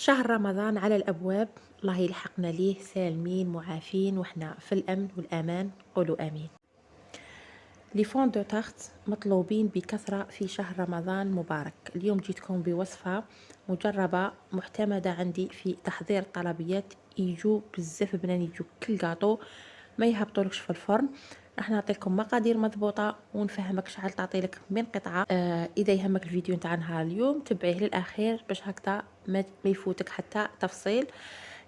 شهر رمضان على الأبواب. الله يلحقنا ليه سالمين معافين وإحنا في الأمن والأمان، قولوا آمين. لي فون دو تارت مطلوبين بكثرة في شهر رمضان مبارك. اليوم جيتكم بوصفة مجربة معتمدة عندي في تحضير طلبيات. يجوا بزاف بنان، يجوا كل قاطو ما يهبطولكش في الفرن. راح نعطيكم مقادير مضبوطه ونفهمك شحال تعطيلك من قطعه. اذا يهمك الفيديو نتاع نهار اليوم تبعيه للاخير باش هكذا ما يفوتك حتى تفصيل.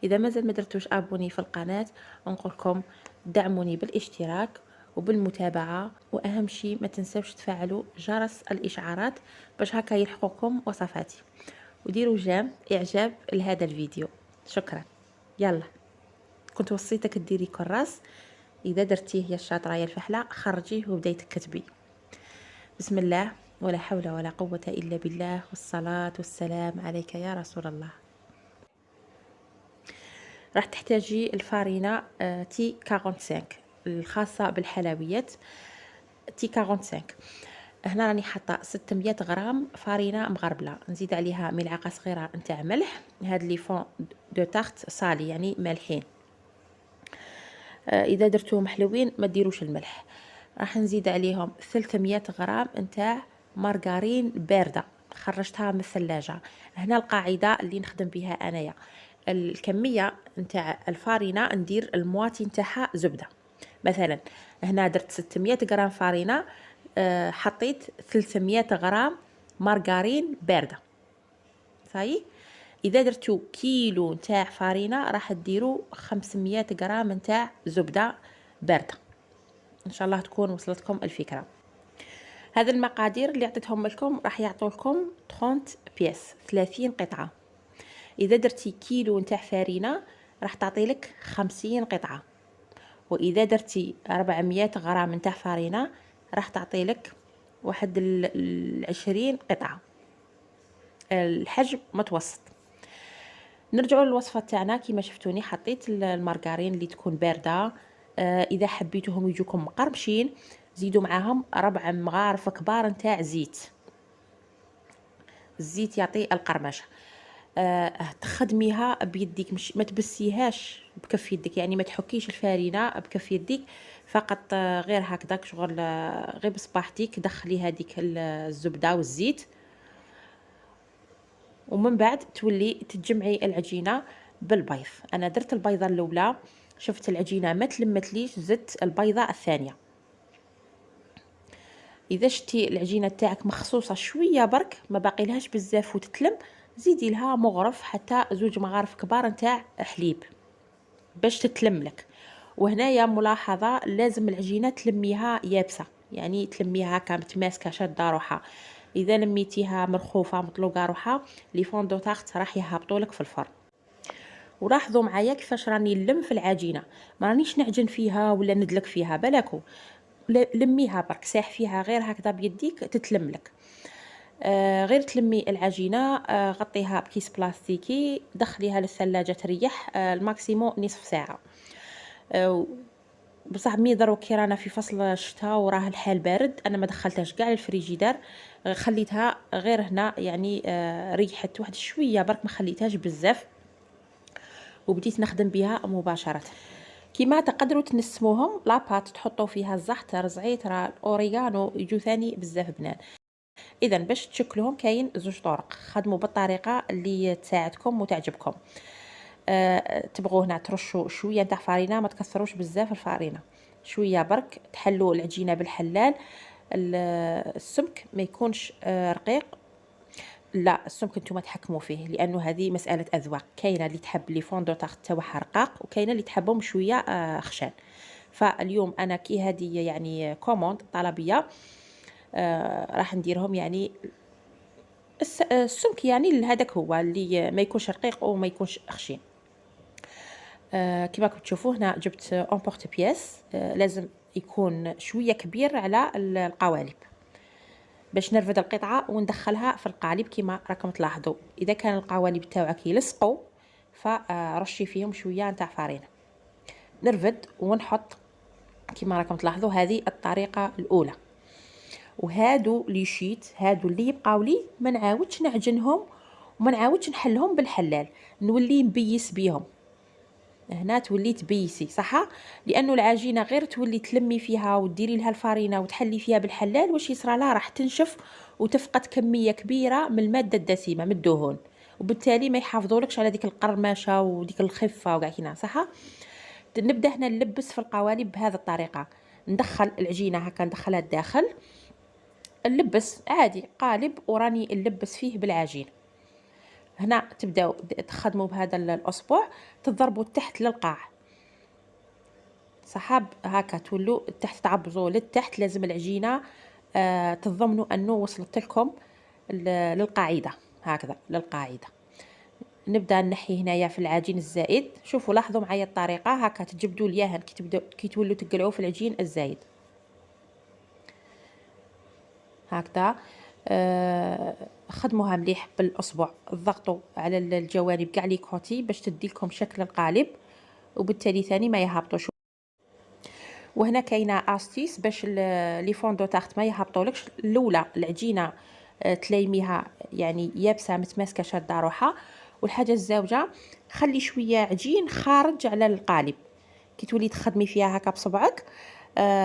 اذا مازال ما درتوش ابوني في القناه نقولكم دعموني بالاشتراك وبالمتابعه، واهم شيء ما تنسوش تفعلوا جرس الاشعارات باش هكا يلحقوكم وصفاتي، وديروا اعجاب لهذا الفيديو. شكرا. يلا، كنت وصيتك ديري كراس، اذا درتيه يا الشاطره يا الفحله خرجيه وبداي تكتبي. بسم الله ولا حول ولا قوه الا بالله، والصلاه والسلام عليك يا رسول الله. راح تحتاجي الفارينه تي 45 الخاصه بالحلويات، تي 45. هنا راني حاطه 600 غرام فارينه مغربله، نزيد عليها ملعقه صغيره نتاع ملح. هاد لي فون دو تارت صالي يعني مالحين، اذا درتوهم حلوين ما ديروش الملح. راح نزيد عليهم 300 غرام نتاع مارغرين بارده خرجتها من الثلاجه. هنا القاعده اللي نخدم بها انايا، الكميه نتاع الفارينه ندير المواتي نتاعها زبده. مثلا هنا درت 600 غرام فارينه، حطيت 300 غرام مارغرين بارده. صاي. اذا درتو كيلو نتاع فارينه راح ديروا 500 غرام نتاع زبده بارده. ان شاء الله تكون وصلتكم الفكره. هذا المقادير اللي عطيتهم لكم راح يعطوا لكم 30 بيس، 30 قطعه. اذا درتي كيلو نتاع فارينه راح تعطي لك 50 قطعه، واذا درتي 400 غرام نتاع فارينه راح تعطي لك واحد 20 قطعه، الحجم متوسط. نرجعوا للوصفه تاعنا. كما شفتوني حطيت المارغرين اللي تكون بارده. اذا حبيتوهم يجوكم مقرمشين زيدوا معاهم 4 مغارف كبار نتاع زيت. الزيت يعطي القرمشه. تخدميها بيديك، مش ما تبسيهاش بكف يدك، يعني ما تحكيش الفارينه بكف يدك فقط، غير هكذاك شغل، غير بصباحتك دخلي هذيك الزبده والزيت، ومن بعد تولي تجمعي العجينه بالبيض. انا درت البيضه الاولى، شفت العجينه ما تلمتليش زدت البيضه الثانيه. اذا شتي العجينه تاعك مخصوصه شويه برك ما باقي لهاش بزاف وتتلم، زيدي لها مغرف حتى 2 مغارف كبار نتاع حليب باش تتلم لك. وهنايا ملاحظه، لازم العجينه تلميها يابسه، يعني تلميها كمتماسكه شاده روحها. اذا لميتيها مرخوفه مطلوقه روحها لي فون دو تارت راح يهبطوا لك في الفرن. ولاحظوا معايا كيفاش راني نلم في العجينه، ما رانيش نعجن فيها ولا ندلك فيها، بلاكو لميها برك، ساح فيها غير هكذا بيديك تتلم لك. غير تلمي العجينه، غطيها بكيس بلاستيكي، دخليها للثلاجه تريح الماكسيموم نصف ساعه. بصح مي دروك كي رانا في فصل الشتاء وراه الحال بارد، انا ما دخلتهاش كاع للفريجيدار، خليتها غير هنا يعني ريحت واحد شويه برك، ما خليتهاش بزاف، وبديت نخدم بها مباشره. كيما تقدروا تنسموهم لاباط تحطوا فيها الزعتر زعيتره الاوريغانو يجو ثاني بزاف بنان. اذا باش تشكلهم كاين 2 طرق، خدموا بالطريقه اللي تساعدكم وتعجبكم. تبغوا هنا ترشوا شويه نتاع فارينه، ما تكثروش بزاف الفارينه، شويه برك، تحلوا العجينه بالحلال. السمك ما يكونش رقيق، لا السمك نتوما تحكموا فيه، لانه هذه مساله اذواق. كاينه اللي تحب لي فون دو تارت تاعها رقاق، وكاينه اللي تحبهم شويه خشان. فاليوم انا كي هذه يعني كوموند طلبيه، راح نديرهم يعني السمك يعني هذاك هو اللي ما يكونش رقيق وما يكونش خشين. كما راكم تشوفوا هنا جبت امبورت بياس، لازم يكون شويه كبير على القوالب باش نرفد القطعه وندخلها في القالب. كما راكم تلاحظوا اذا كان القوالب تاعك يلصقوا فرشي فيهم شويه نتاع فارينه، نرفد ونحط. كما راكم تلاحظوا هذه الطريقه الاولى. وهادو لي شيت، هادو اللي يبقاو لي ما نعاودش نعجنهم وما نعاودش نحلهم بالحلال، نولي نبيس بيهم. هنا تولي تبيسي صح، لانه العجينه غير تولي تلمي فيها وديري لها الفارينه وتحلي فيها بالحلال، واش يصرى لها راح تنشف وتفقد كميه كبيره من الماده الدسمه من الدهون، وبالتالي ما يحافظولكش على ديك القرمشه وديك الخفه وكاع كينا صح. نبدا هنا نلبس في القوالب بهذه الطريقه، ندخل العجينه هكا ندخلها الداخل، نلبس عادي قالب وراني نلبس فيه بالعجين. هنا تبداو تخدموا بهذا الاصبع، تضربوا تحت للقاع صحاب هكا، تولوا تحت تعبزوا للتحت. لازم العجينه تضمنوا انه وصلت لكم للقاعده هكذا للقاعده. نبدا نحي هنايا في العجين الزائد. شوفوا لاحظوا معايا الطريقه هكا، تجبدوا الياهن كي تولوا تقلعوا في العجين الزايد هكذا. خدموها مليح بالاصبع، ضغطوا على الجوانب كاع لي كوتي باش تدي لكم شكل القالب، وبالتالي ثاني ما يهبطوش. وهنا كاينه استيس باش لي فوندو تارت ما يهبطولكش. الاولى العجينه تلايميها يعني يابسه متماسكه شاده روحها، والحاجه الزوجه خلي شويه عجين خارج على القالب كي تولي تخدمي فيها هكا بصبعك.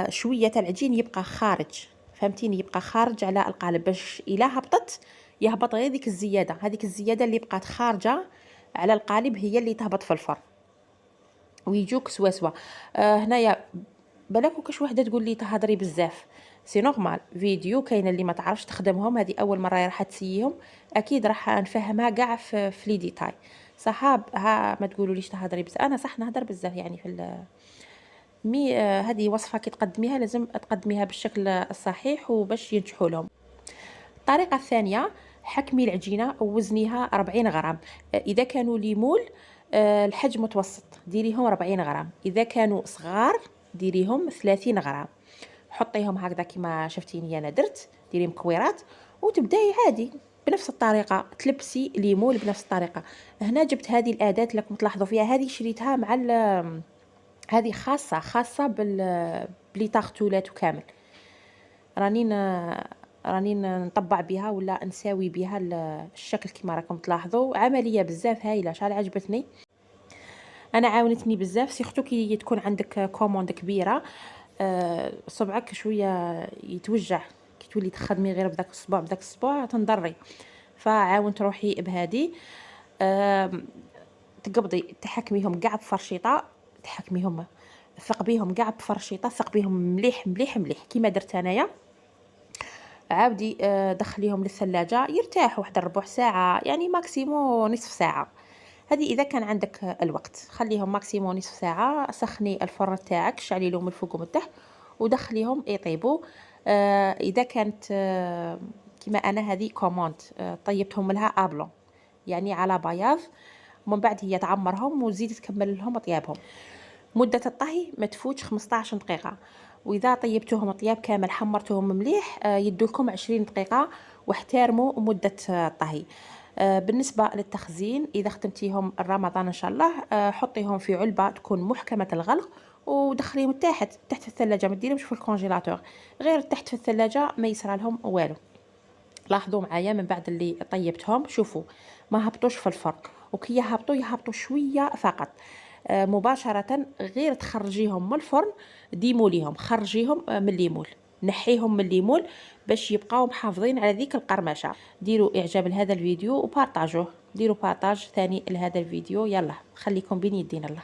شويه تاع العجين يبقى خارج، فهمتيني، يبقى خارج على القالب باش الا هبطت يهبط غير ديك الزياده، هذيك الزياده اللي بقات خارجه على القالب هي اللي تهبط في الفرن ويجوك سوا. هنايا بالك وكاش وحده تقول لي تهضري بزاف، سي نورمال، فيديو كاينه اللي ما تعرفش تخدمهم، هذه اول مره راح تسييهم، اكيد راح نفهمها كاع في لي ديتاي صحاب. ها ما تقولوا ليش تهضري بزاف، انا صح نهضر بزاف يعني في مي هذه وصفه كي تقدميها لازم تقدميها بالشكل الصحيح وباش ينجحوا لهم. الطريقه الثانيه، حكمي العجينه ووزنيها 40 غرام. اذا كانوا ليمول الحجم متوسط ديريهم 40 غرام، اذا كانوا صغار ديريهم 30 غرام. حطيهم هكذا كما شفتيني انا درت، ديري مكويرات وتبداي عادي بنفس الطريقه تلبسي ليمول بنفس الطريقه. هنا جبت هذه الاداه لكم تلاحظوا فيها، هذه شريتها مع هذه خاصه بلي طاغتولات وكامل، راني نطبع بها ولا نساوي بها الشكل كما راكم تلاحظوا. عمليه بزاف هايله، شحال عجبتني انا، عاونتني بزاف سيختو كي تكون عندك كوموند كبيره. صبعك شويه يتوجع كي تولي تخدمي غير بداك الصباع تنضري، فعاونت روحي بهذه. تقبضي تحكميهم كاع بفرشيطه، تحكميهم ثقبيهم كاع بفرشيطه، ثقبيهم مليح مليح مليح كيما درت انايا. عاودي دخليهم للثلاجه يرتاحوا واحد ربع ساعه يعني ماكسيمو نصف ساعه. هذه اذا كان عندك الوقت، خليهم ماكسيمو نصف ساعه. سخني الفرن تاعك، شعلي له من الفوق ومن التحت ودخليهم يطيبوا. اذا كانت كما انا هذه كوموند، طيبتهم لها ابلون يعني على بياض، ومن بعد هي تعمرهم وتزيد تكمل لهم طيابهم. مده الطهي ما تفوتش 15 دقيقه، واذا طيبتوهم طياب كامل حمرتوهم مليح يدولكم 20 دقيقه. واحترموا مده الطهي. بالنسبه للتخزين، اذا خدمتيهم رمضان ان شاء الله حطيهم في علبه تكون محكمه الغلق ودخليهم تحت في الثلاجه، ما ديرهمش في الكونجيلاتور، غير تحت في الثلاجه ما يصرى لهم والو. لاحظوا معايا من بعد اللي طيبتهم، شوفوا ما هبطوش في الفرن، وكي يهبطوا شويه فقط. مباشره غير تخرجيهم من الفرن، ديموليهم، خرجيهم من الليمول، نحيهم من الليمول باش يبقاو محافظين على ذيك القرمشه. ديروا اعجاب لهذا الفيديو وبارطاجوه، ديروا بارطاج ثاني لهذا الفيديو. يلا خليكم بين يدين الله.